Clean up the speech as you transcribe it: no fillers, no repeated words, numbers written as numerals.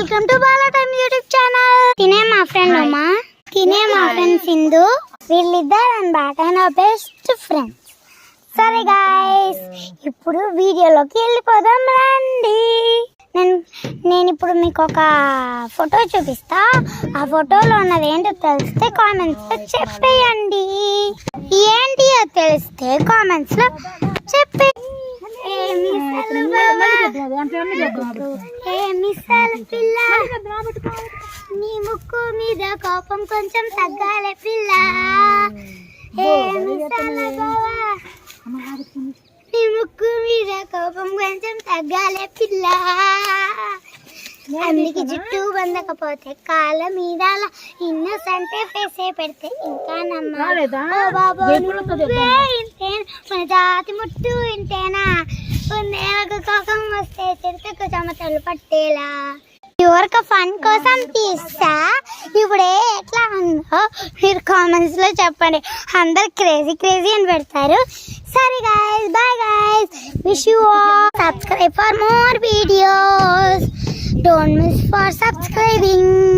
Welcome to Bala time YouTube channel. తినే మా friend Uma, తినే మా ఫ్రెండ్ సింధు, వీళ్ళిద్దరు అన్నమాట నా బెస్ట్ ఫ్రెండ్స్. సరే గాయస్, ఇప్పుడు వీడియోలోకి వెళ్ళిపోదాం రండి. నేను ఇప్పుడు మీకు ఒక ఫోటో చూపిస్తా. ఆ ఫోటోలో ఉన్నది ఏంటో తెలిస్తే కామెంట్స్ లో చెప్పేయండి. ఏంటి తెలిస్తే కామెంట్స్ లో చెప్పే. నీ ముక్కు మీద కోపం కొంచెం తగ్గాలే పిల్ల. నీ ముక్కు మీద కోపం కొంచెం తగ్గాలే పిల్ల. అందుకే జుట్టు బందకపోతే కాళ్ళ మీద ఇన్నోసెంట్ ఫేసే పెడితే ఇంకా నమ్మేనా. మన జాతి ముట్టు ఇంతేనా, నేలకు కోపం వస్తే చెరుకు చెమటలు పట్టేలా. ఎవరికి ఫన్ కోసం తీస్తా. ఇప్పుడే ఎట్లా ఉందో మీరు కామెంట్స్ లో చెప్పండి. అందరు క్రేజీ క్రేజీ అని పెడతారు. సరే guys, bye guys, wish you all subscribe for more videos. Don't miss for subscribing.